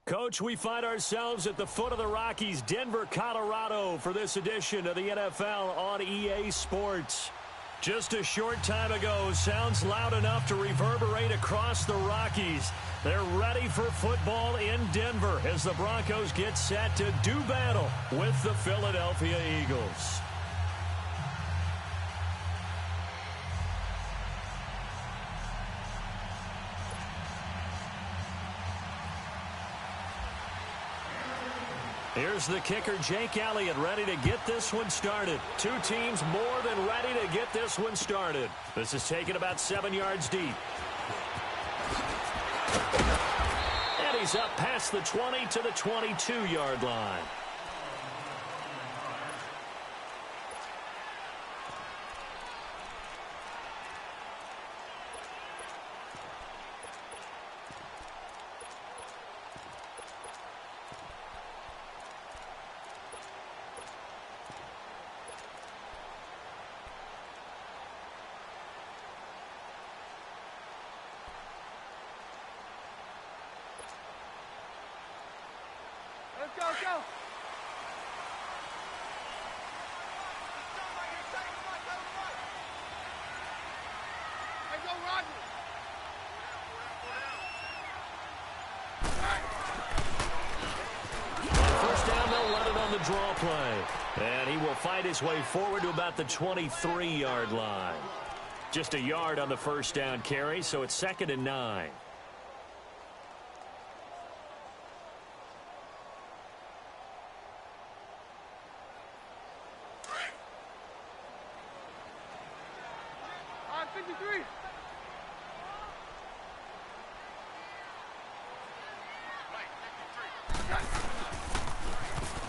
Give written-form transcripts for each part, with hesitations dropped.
Coach, we find ourselves at the foot of the Rockies, Denver, Colorado, for this edition of the NFL on EA Sports. Just a short time ago, sounds loud enough to reverberate across the Rockies. They're ready for football in Denver as the Broncos get set to do battle with the Philadelphia Eagles. Here's the kicker, Jake Elliott, ready to get this one started. Two teams more than ready to get this one started. This is taken about 7 yards deep. And he's up past the 20 to the 22-yard line. Go, go. Hey, go, Roger. First down, they'll run it on the draw play. And he will fight his way forward to about the 23-yard line. Just a yard on the first down carry, so it's 2nd and 9.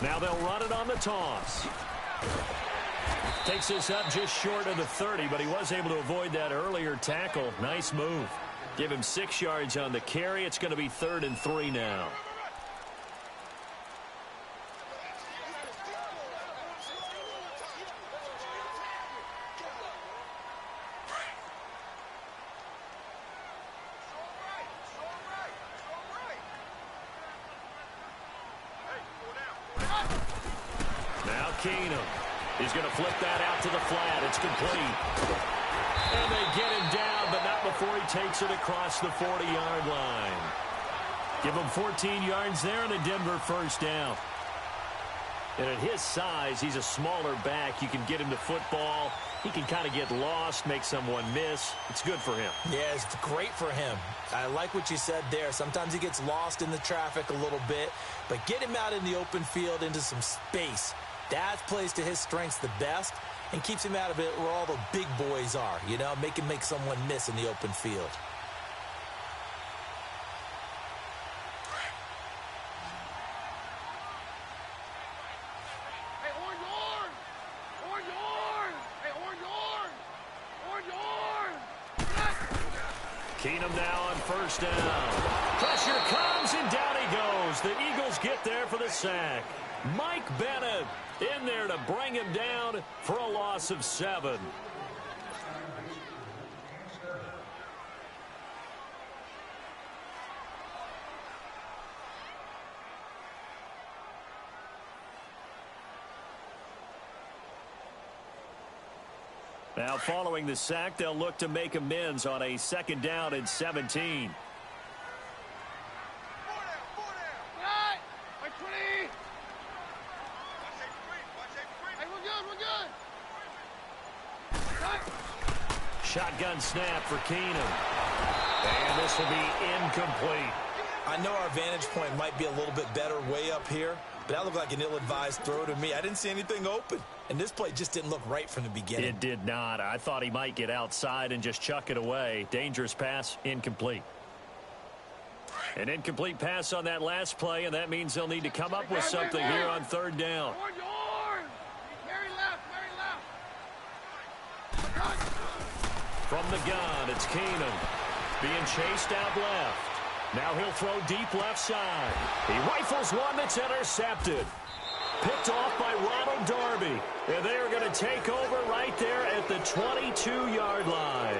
Now they'll run it on the toss. Takes this up just short of the 30, but he was able to avoid that earlier tackle. Nice move. Give him 6 yards on the carry. It's going to be 3rd and 3 now. He's going to flip that out to the flat. It's complete. And they get him down, but not before he takes it across the 40-yard line. Give him 14 yards there and a Denver first down. And at his size, he's a smaller back. You can get him to football. He can kind of get lost, make someone miss. It's good for him. Yeah, it's great for him. I like what you said there. Sometimes he gets lost in the traffic a little bit, but get him out in the open field into some space. That plays to his strengths the best and keeps him out of it where all the big boys are, you know, make him make someone miss in the open field. Hey, orange horn! Orange horn! Hey, orange horn! Orange horn! Keenum now on first down. Pressure comes and down he goes. The Eagles get there for the sack. Mike Bennett in there to bring him down for a loss of 7. Now following the sack, they'll look to make amends on a 2nd down and 17. Shotgun snap for Keenum. And this will be incomplete. I know our vantage point might be a little bit better way up here, but that looked like an ill-advised throw to me. I didn't see anything open, and this play just didn't look right from the beginning. It did not. I thought he might get outside and just chuck it away. Dangerous pass, incomplete. An incomplete pass on that last play, and that means they'll need to come up with something here on 3rd down. From the gun, it's Keenum being chased out left. Now he'll throw deep left side. He rifles one that's intercepted. Picked off by Ronald Darby. And they are going to take over right there at the 22-yard line.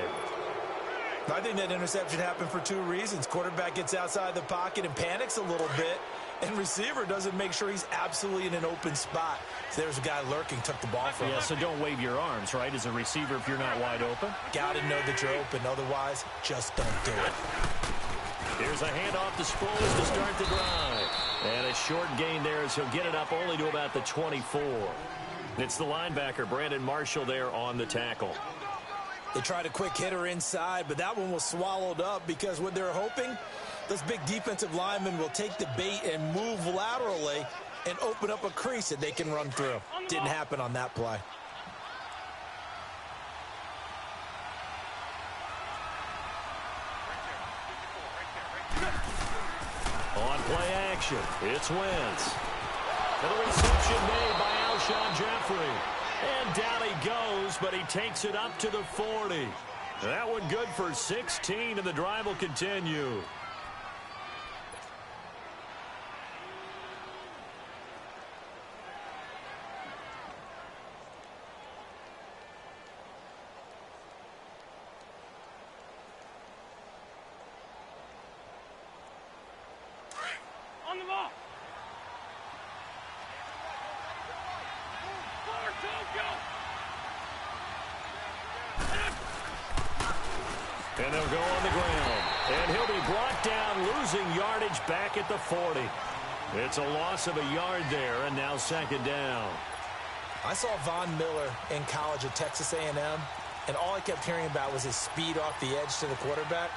I think that interception happened for two reasons. Quarterback gets outside the pocket and panics a little bit, and receiver doesn't make sure he's absolutely in an open spot. So there's a guy lurking, took the ball from him. Yeah, so don't wave your arms, right, as a receiver if you're not wide open. Got to know that you're open. Otherwise, just don't do it. Here's a handoff to Sproles to start the drive. And a short gain there as he'll get it up only to about the 24. It's the linebacker, Brandon Marshall, there on the tackle. They tried a quick hitter inside, but that one was swallowed up because what they're hoping, this big defensive lineman will take the bait and move laterally and open up a crease that they can run through. Didn't happen on that play. On play action, it's Wentz. And the reception made by Alshon Jeffrey. And down he goes, but he takes it up to the 40. That one good for 16, and the drive will continue. On the ball. Forward, Tokyo. And they'll go on the ground. And he'll be brought down, losing yardage back at the 40. It's a loss of a yard there, and now second down. I saw Von Miller in college at Texas A&M, and all I kept hearing about was his speed off the edge to the quarterback.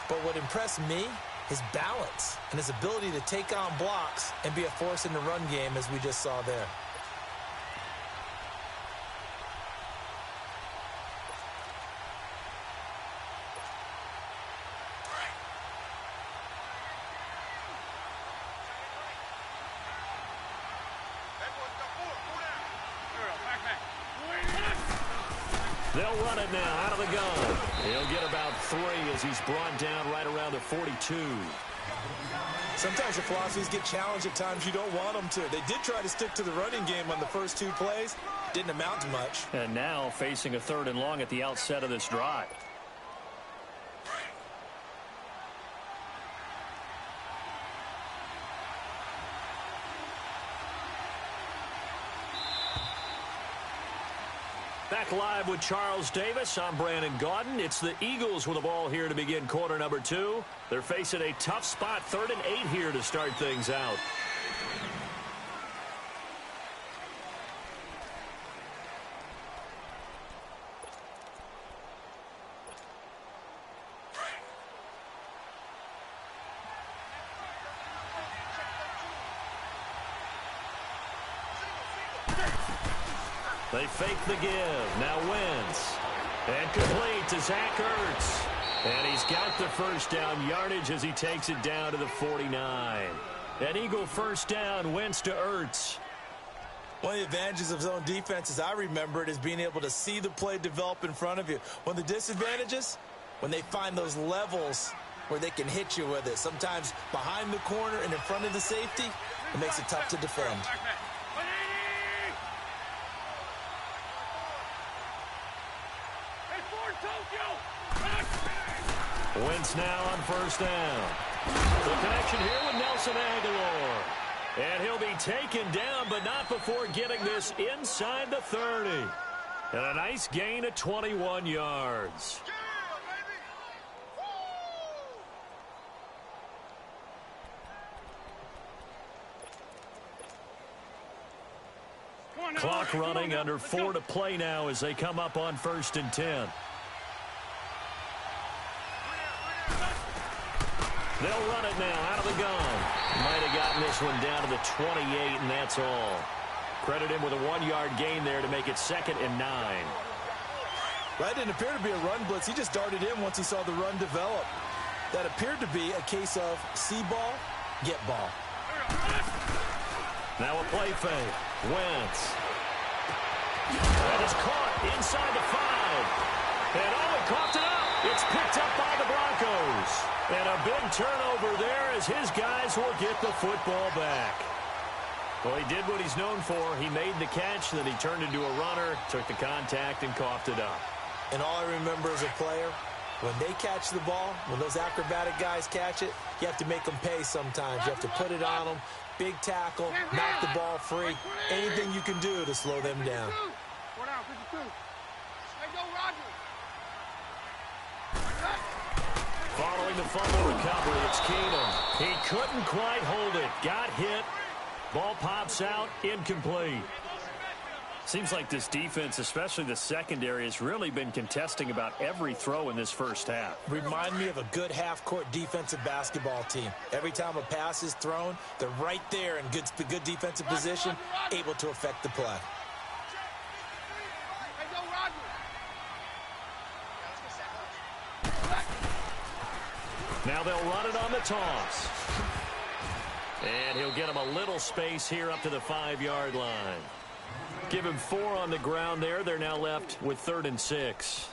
But what impressed me, his balance and his ability to take on blocks and be a force in the run game, as we just saw there. They'll run it now out of the gun. He'll get about 3 as he's brought down right around the 42. Sometimes your philosophies get challenged at times you don't want them to. They did try to stick to the running game on the first 2 plays. Didn't amount to much. And now facing a 3rd and long at the outset of this drive. Back live with Charles Davis. I'm Brandon Gaudin. It's the Eagles with the ball here to begin quarter number 2. They're facing a tough spot, 3rd and 8 here to start things out. They fake the give. Now Wentz. And complete to Zach Ertz. And he's got the first down yardage as he takes it down to the 49. An Eagle first down, Wentz to Ertz. One of the advantages of zone defense, as I remember it, is being able to see the play develop in front of you. One of the disadvantages, when they find those levels where they can hit you with it. Sometimes behind the corner and in front of the safety, it makes it tough to defend. Wentz now on first down. The connection here with Nelson Aguilar. And he'll be taken down, but not before getting this inside the 30. And a nice gain of 21 yards. Clock running, under 4 to play now as they come up on 1st and 10. They'll run it now out of the gun. Might have gotten this one down to the 28, and that's all. Credit him with a 1-yard gain there to make it 2nd and 9. That didn't appear to be a run blitz. He just darted in once he saw the run develop. That appeared to be a case of see ball, get ball. Now a play fake. Wentz. That is caught inside the 5. And he coughed it up. It's picked up by the Broncos. And a big turnover there as his guys will get the football back. Well, he did what he's known for. He made the catch, then he turned into a runner, took the contact, and coughed it up. And all I remember as a player, When they catch the ball, when those acrobatic guys catch it, you have to make them pay sometimes. You have to put it on them, big tackle, knock the ball free, anything you can do to slow them down. 4 down, 52. Hey, go, Roger. Following the fumble recovery, it's Keenum. He couldn't quite hold it. Got hit. Ball pops out, incomplete. Seems like this defense, especially the secondary, has really been contesting about every throw in this first half. Remind me of a good half-court defensive basketball team. Every time a pass is thrown, they're right there in good defensive position, able to affect the play. Hey, go, Roger. Now they'll run it on the toss. And he'll get him a little space here up to the 5-yard line. Give him 4 on the ground there. They're now left with 3rd and 6.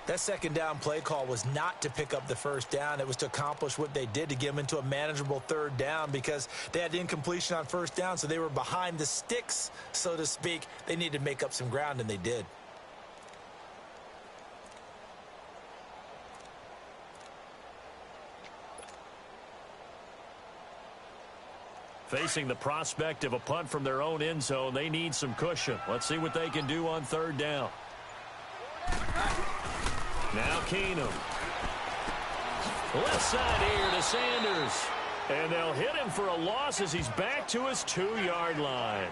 That second down play call was not to pick up the first down. It was to accomplish what they did, to get them into a manageable 3rd down, because they had incompletion on first down, so they were behind the sticks, so to speak. They needed to make up some ground, and they did. Facing the prospect of a punt from their own end zone, they need some cushion. Let's see what they can do on 3rd down. Now Keenum. Left side here to Sanders. And they'll hit him for a loss as he's back to his 2-yard line.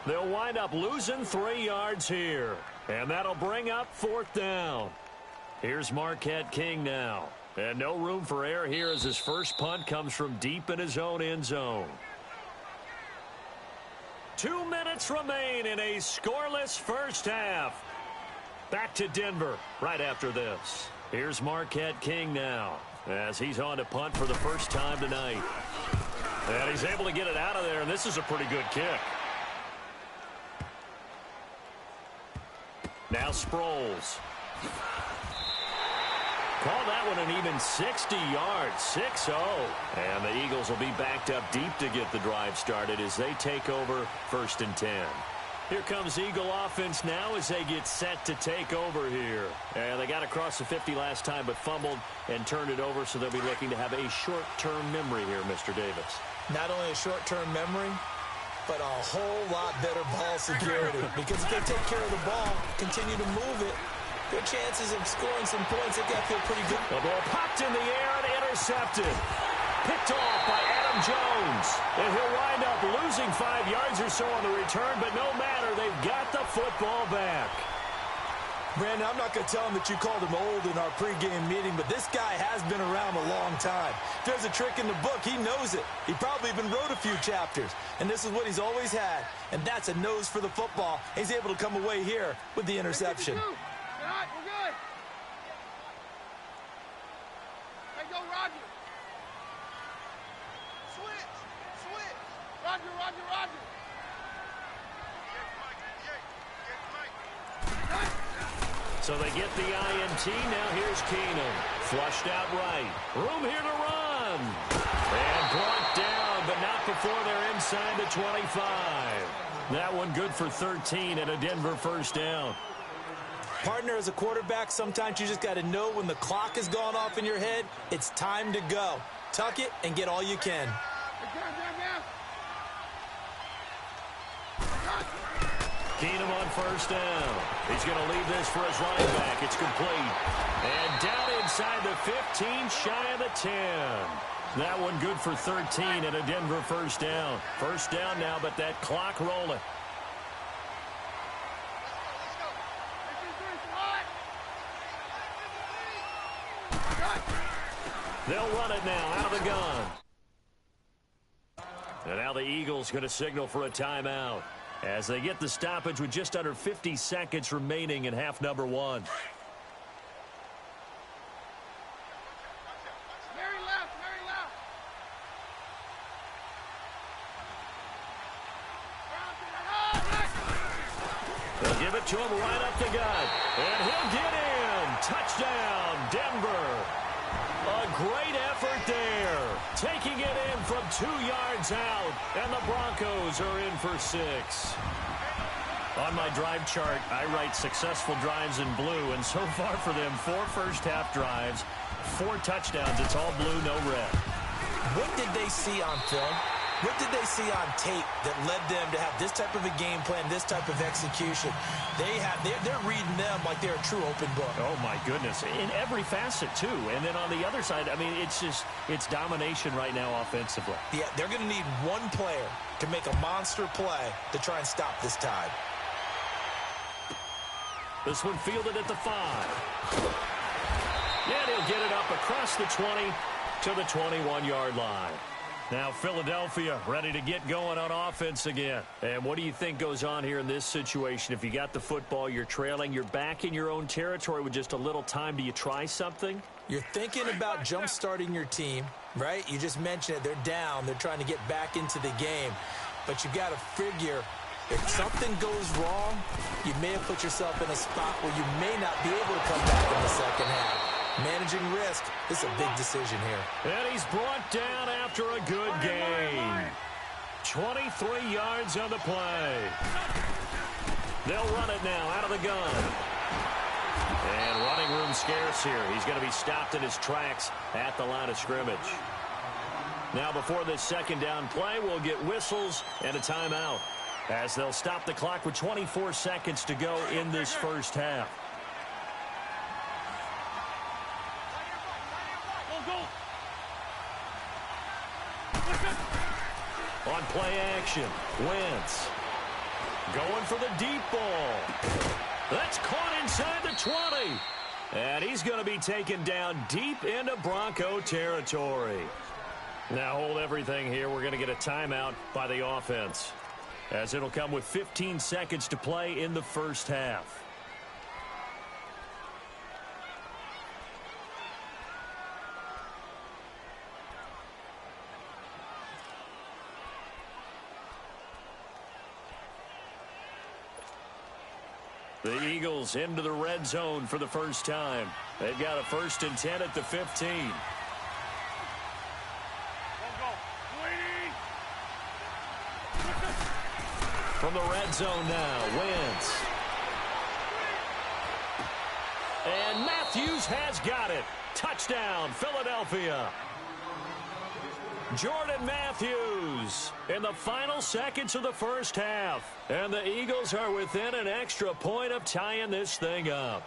They'll wind up losing 3 yards here. And that'll bring up 4th down. Here's Marquette King now. And no room for error here as his first punt comes from deep in his own end zone. 2 minutes remain in a scoreless first half. Back to Denver right after this. Here's Marquette King now as he's on to punt for the first time tonight. And he's able to get it out of there, and this is a pretty good kick. Now Sproles. Call that one an even 60 yards, 6-0. And the Eagles will be backed up deep to get the drive started as they take over 1st and 10. Here comes Eagle offense now as they get set to take over here. And they got across the 50 last time but fumbled and turned it over, so they'll be looking to have a short-term memory here, Mr. Davis. Not only a short-term memory, but a whole lot better ball security. Because if they take care of the ball, continue to move it, their chances of scoring some points, they got to feel pretty good. The ball popped in the air and intercepted. Picked off by Adam Jones. And he'll wind up losing 5 yards or so on the return, but no matter, they've got the football back. Brandon, I'm not going to tell him that you called him old in our pregame meeting, but this guy has been around a long time. If there's a trick in the book, he knows it. He probably even wrote a few chapters, and this is what he's always had, and that's a nose for the football. He's able to come away here with the interception. We're good. Hey, go, Roger. Switch. Roger. So they get the INT. Now here's Keenum. Flushed out right. Room here to run. And brought down, but not before they're inside the 25. That one good for 13 and a Denver first down. Partner, as a quarterback, sometimes you just got to know when the clock has gone off in your head, it's time to go. Tuck it and get all you can. Keenum on first down. He's going to leave this for his running back. It's complete. And down inside the 15, shy of the 10. That one good for 13 and a Denver first down. First down now, but that clock rolling. They'll run it now out of the gun. And now the Eagles going to signal for a timeout as they get the stoppage with just under 50 seconds remaining in half number 1. Very left. They'll give it to him right up the gut. And he'll get in. Touchdown, Denver. A great effort there. Taking it in from 2 yards out. And the Broncos are in for 6. On my drive chart, I write successful drives in blue, and so far for them, 4 first-half drives, 4 touchdowns. It's all blue, no red. What did they see on film? What did they see on tape that led them to have this type of a game plan, this type of execution? They're reading them like they're a true open book. Oh, my goodness. In every facet, too. And then on the other side, I mean, it's domination right now offensively. Yeah, they're going to need one player to make a monster play to try and stop this tide. This one fielded at the 5. And he'll get it up across the 20 to the 21-yard line. Now Philadelphia ready to get going on offense again. And what do you think goes on here in this situation? If you got the football, you're trailing, you're back in your own territory with just a little time. Do you try something? You're thinking about jump-starting your team, right? You just mentioned it. They're down. They're trying to get back into the game. But you got to figure if something goes wrong, you may have put yourself in a spot where you may not be able to come back in the second half. Managing risk, this is a big decision here. And he's brought down after a good gain. 23 yards on the play. They'll run it now out of the gun. And running room scarce here. He's going to be stopped in his tracks at the line of scrimmage. Now before this second down play, we'll get whistles and a timeout, as they'll stop the clock with 24 seconds to go in this first half. On play action, Wentz going for the deep ball. That's caught inside the 20. And he's going to be taken down deep into Bronco territory. Now hold everything here. We're going to get a timeout by the offense, as it'll come with 15 seconds to play in the first half. The Eagles into the red zone for the first time. They've got a 1st and 10 at the 15. From the red zone now, Wentz. And Matthews has got it. Touchdown, Philadelphia. Jordan Matthews in the final seconds of the first half. And the Eagles are within an extra point of tying this thing up.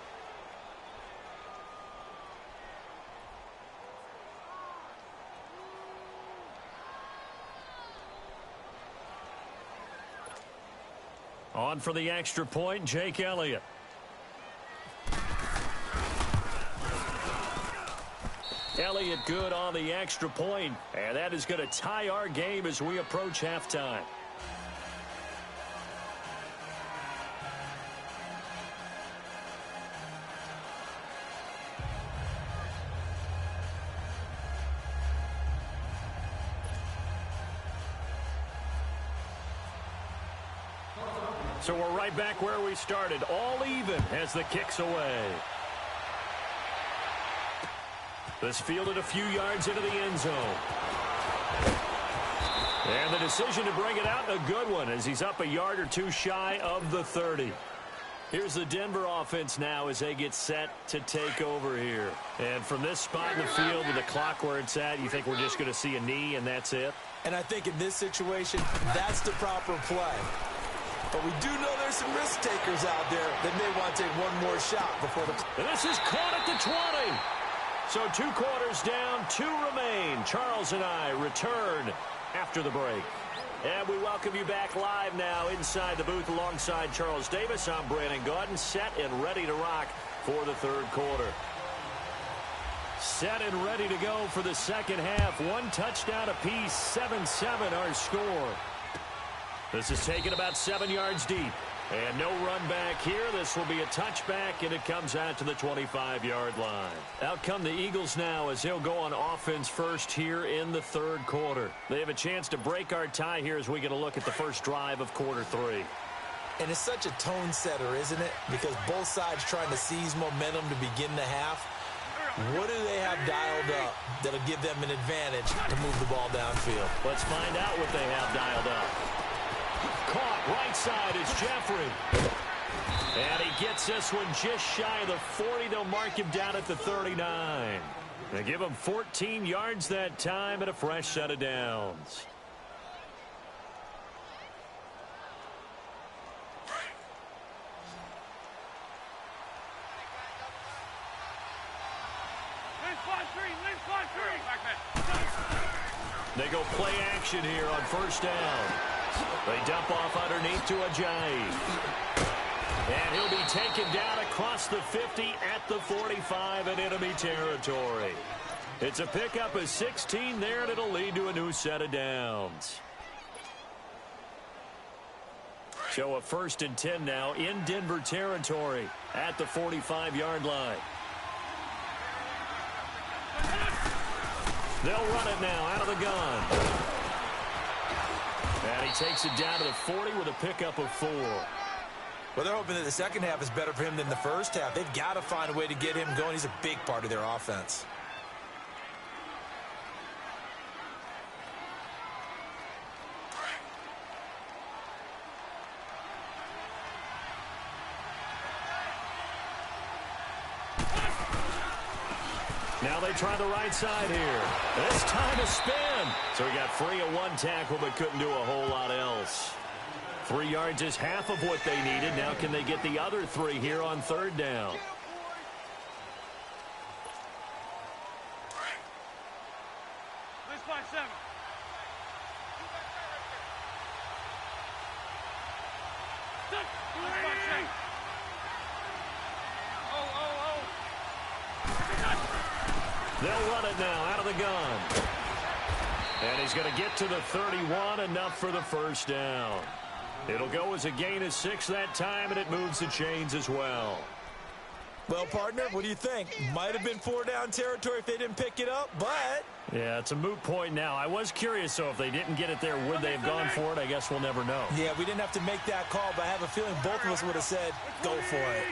On for the extra point, Jake Elliott. Elliott good on the extra point, and that is going to tie our game as we approach halftime. So we're right back where we started, all even as the kick's away. This fielded a few yards into the end zone. And the decision to bring it out, a good one, as he's up a yard or two shy of the 30. Here's the Denver offense now as they get set to take over here. And from this spot in the field with the clock where it's at, you think we're just going to see a knee and that's it? And I think in this situation, that's the proper play. But we do know there's some risk takers out there that may want to take one more shot before the... And this is caught at the 20. So 2 quarters down, 2 remain. Charles and I return after the break. And we welcome you back live now inside the booth alongside Charles Davis. I'm Brandon Gaudin, set and ready to rock for the third quarter. Set and ready to go for the second half. 1 touchdown apiece, 7-7 our score. This is taken about 7 yards deep. And no run back here. This will be a touchback, and it comes out to the 25-yard line. Out come the Eagles now as they'll go on offense first here in the third quarter. They have a chance to break our tie here as we get a look at the first drive of quarter 3. And it's such a tone setter, isn't it? Because both sides trying to seize momentum to begin the half. What do they have dialed up that'll give them an advantage to move the ball downfield? Let's find out what they have dialed up. Caught Right side is Jeffrey. And he gets this one just shy of the 40. They'll mark him down at the 39. They give him 14 yards that time and a fresh set of downs. They go play action here on first down. They dump off underneath to Ajayi. And he'll be taken down across the 50 at the 45 in enemy territory. It's a pickup of 16 there, and it'll lead to a new set of downs. So a 1st and 10 now in Denver territory at the 45-yard line. They'll run it now out of the gun. And he takes it down to the 40 with a pickup of 4. Well, they're hoping that the second half is better for him than the first half. They've got to find a way to get him going. He's a big part of their offense. Now they try the right side here. This time a spin. So he got free of one tackle but couldn't do a whole lot else. 3 yards is half of what they needed. Now can they get the other 3 here on 3rd down? Let's buy 7. They'll run it now out of the gun. And he's going to get to the 31, enough for the first down. It'll go as a gain of 6 that time, and it moves the chains as well. Well, partner, what do you think? Might have been 4-down territory if they didn't pick it up, but... Yeah, it's a moot point now. I was curious, so if they didn't get it there, would they have gone for it? I guess we'll never know. Yeah, we didn't have to make that call, but I have a feeling both of us would have said, go for it.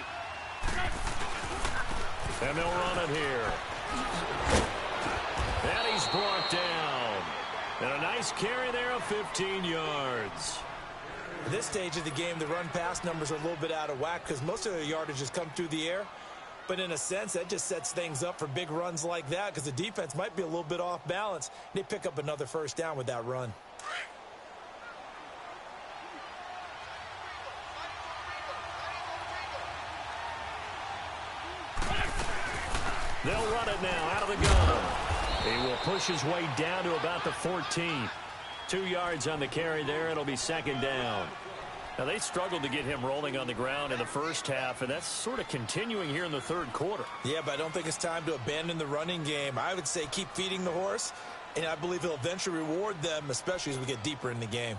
And they'll run it here. And he's brought down. And a nice carry there of 15 yards. At this stage of the game, the run-pass numbers are a little bit out of whack because most of their yardage has come through the air. But in a sense, that just sets things up for big runs like that because the defense might be a little bit off balance. They pick up another first down with that run. They'll run it now out of the gun. He will push his way down to about the 14. 2 yards on the carry there. It'll be 2nd down. Now, they struggled to get him rolling on the ground in the first half, and that's sort of continuing here in the 3rd quarter. Yeah, but I don't think it's time to abandon the running game. I would say keep feeding the horse, and I believe he'll eventually reward them, especially as we get deeper in the game.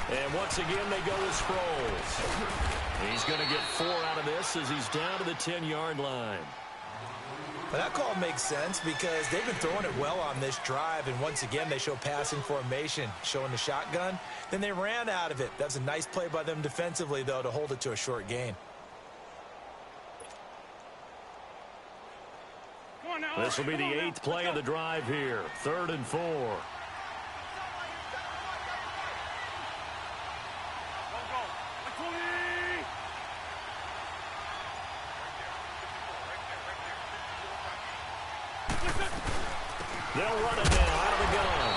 And once again, they go with Sproles. He's going to get 4 out of this as he's down to the 10-yard line. Well, that call makes sense because they've been throwing it well on this drive, and once again, they show passing formation, showing the shotgun. Then they ran out of it. That's a nice play by them defensively, though, to hold it to a short gain. This will be the 8th play of the drive here. 3rd and 4. They'll run it now out of the gun.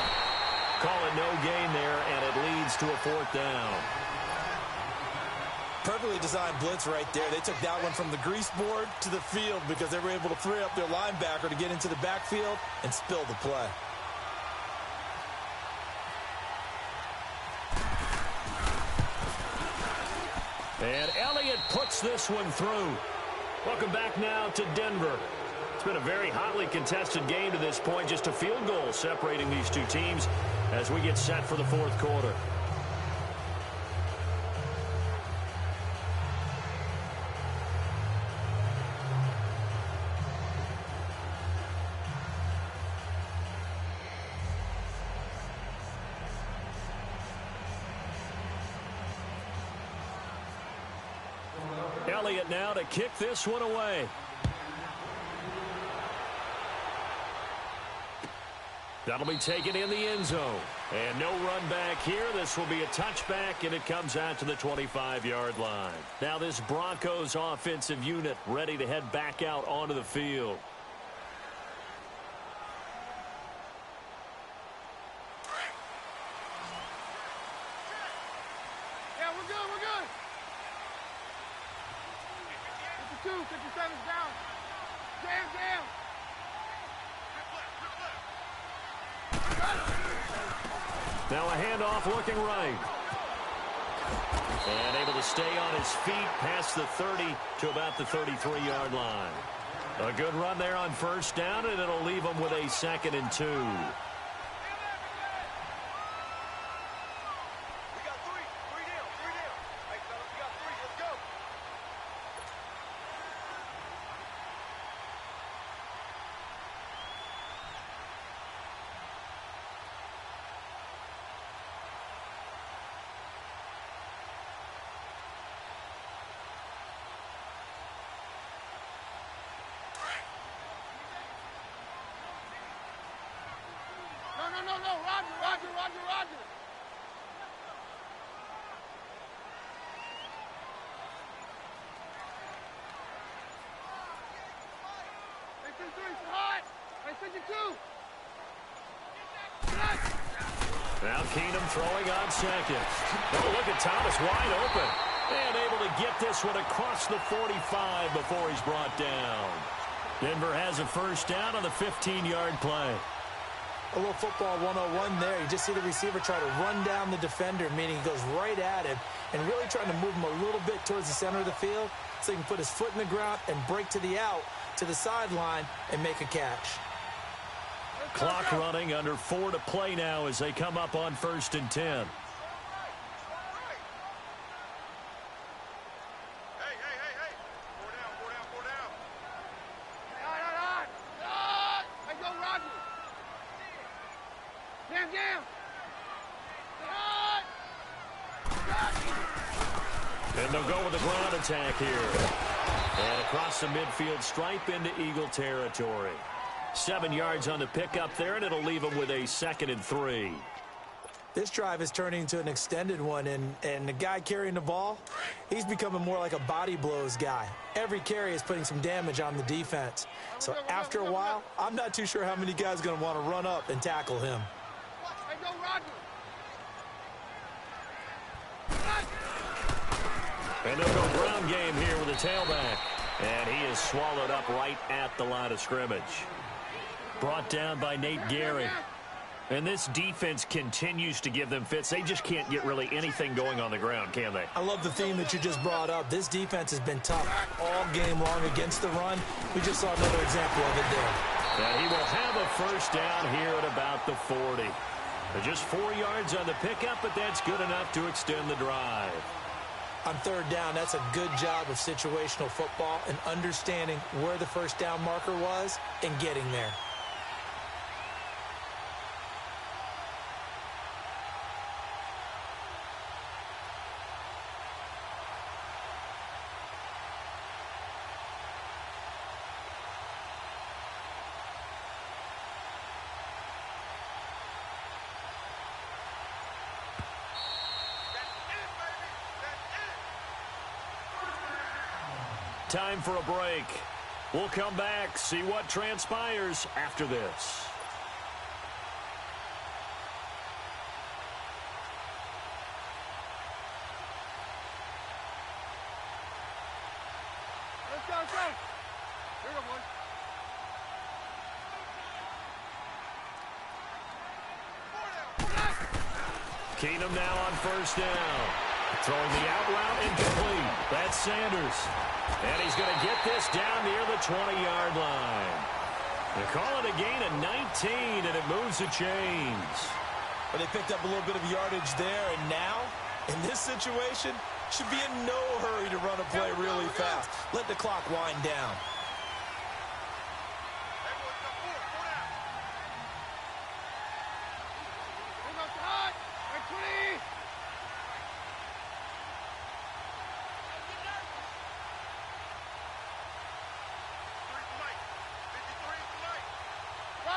Call it no gain there, and it leads to a 4th down. Perfectly designed blitz right there. They took that one from the grease board to the field because they were able to free up their linebacker to get into the backfield and spill the play. And Elliott puts this one through. Welcome back now to Denver. It's been a very hotly contested game to this point. Just a field goal separating these two teams as we get set for the 4th quarter. Elliott now to kick this one away. That'll be taken in the end zone. And no run back here. This will be a touchback, and it comes out to the 25-yard line. Now this Broncos offensive unit ready to head back out onto the field. Yeah, we're good, we're good. 52, 57's down. Jam. Now a handoff looking right. And able to stay on his feet past the 30 to about the 33-yard line. A good run there on first down, and it'll leave him with a 2nd and 2. No, Roger. Hey, 53, hot. Hey, 52. Now Keenum throwing on 2nd. Oh, look at Thomas wide open. And able to get this one across the 45 before he's brought down. Denver has a first down on the 15-yard play. A little football 101 there. You just see the receiver try to run down the defender, meaning he goes right at him and really trying to move him a little bit towards the center of the field so he can put his foot in the ground and break to the out, to the sideline, and make a catch. Clock running, under 4 to play now as they come up on 1st and 10. And they'll go with the ground attack here. And across the midfield stripe into Eagle territory. 7 yards on the pickup there, and it'll leave them with a 2nd and 3. This drive is turning into an extended one, and the guy carrying the ball, he's becoming more like a body blows guy. Every carry is putting some damage on the defense. So after a while, I'm not too sure how many guys are going to want to run up and tackle him. Hey, go, Roger. And they'll go ground game here with a tailback. And he is swallowed up right at the line of scrimmage. Brought down by Nate Gehring. And this defense continues to give them fits. They just can't get really anything going on the ground, can they? I love the theme that you just brought up. This defense has been tough all game long against the run. We just saw another example of it there. And he will have a first down here at about the 40. Just 4 yards on the pickup, but that's good enough to extend the drive. On 3rd down, that's a good job of situational football and understanding where the first down marker was and getting there. Time for a break. We'll come back, see what transpires after this. Let's go. Here we go, boys. Keenum now on first down. Throwing the out route incomplete. That's Sanders. And he's going to get this down near the 20-yard line. They call it a gain of 19, and it moves the chains. But they picked up a little bit of yardage there, and now, in this situation, should be in no hurry to run a play really fast. Let the clock wind down.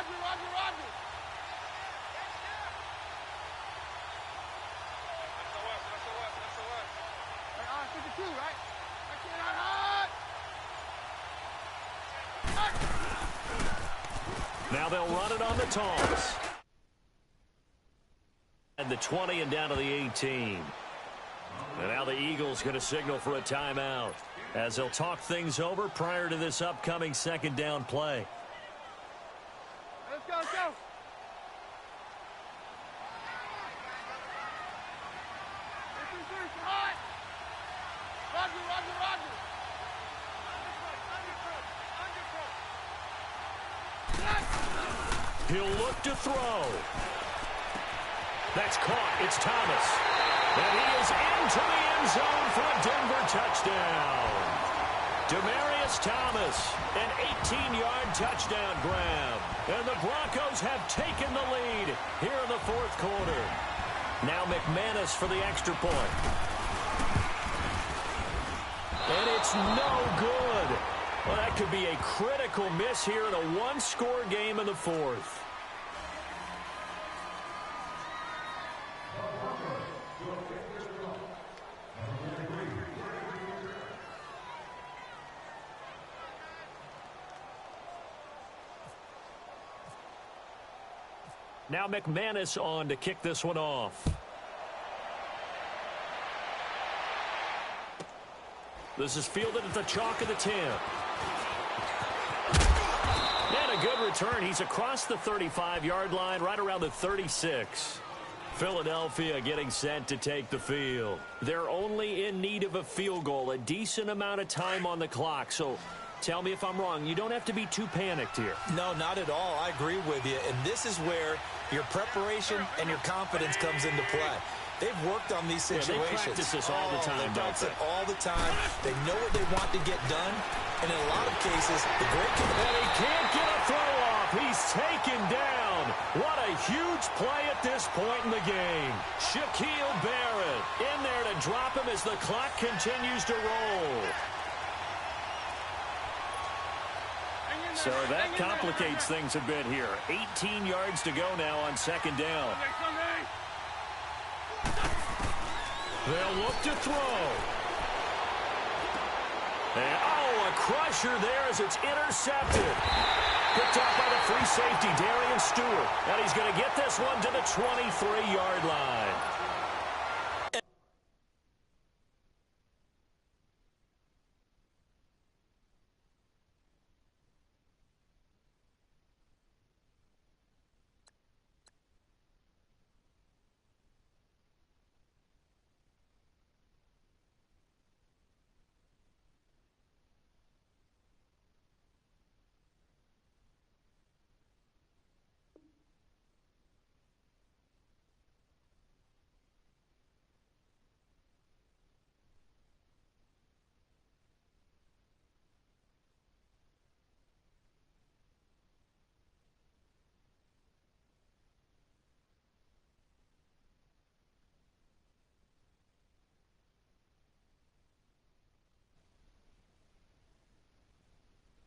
Roger, Roger, Roger. All right, 52, right? That's it, all right. Now they'll run it on the toss. And the 20 and down to the 18. And now the Eagles going to signal for a timeout as they'll talk things over prior to this upcoming second down play. Let's go, let's go. It's hot. Roger, Roger, Roger. He'll look to throw. That's caught. It's Thomas. And he is into the end zone for a Denver touchdown. Demaryius Thomas, an 18-yard touchdown grab. And the Broncos have taken the lead here in the fourth quarter. Now McManus for the extra point. And it's no good. Well, that could be a critical miss here in a one-score game in the fourth. Now McManus on to kick this one off. This is fielded at the chalk of the 10. And a good return. He's across the 35-yard line, right around the 36. Philadelphia getting set to take the field. They're only in need of a field goal, a decent amount of time on the clock. So tell me if I'm wrong. You don't have to be too panicked here. No, not at all. I agree with you. And this is where your preparation and your confidence comes into play. They've worked on these situations. Yeah, they practice this all the time, they practice it all the time. They know what they want to get done. And in a lot of cases, the great... And he can't get a throw off. He's taken down. What a huge play at this point in the game. Shaquille Barrett in there to drop him as the clock continues to roll. So that complicates things a bit here. 18 yards to go now on second down. They'll look to throw. And, a crusher there as it's intercepted. Picked off by the free safety, Darian Stewart. And he's going to get this one to the 23-yard line.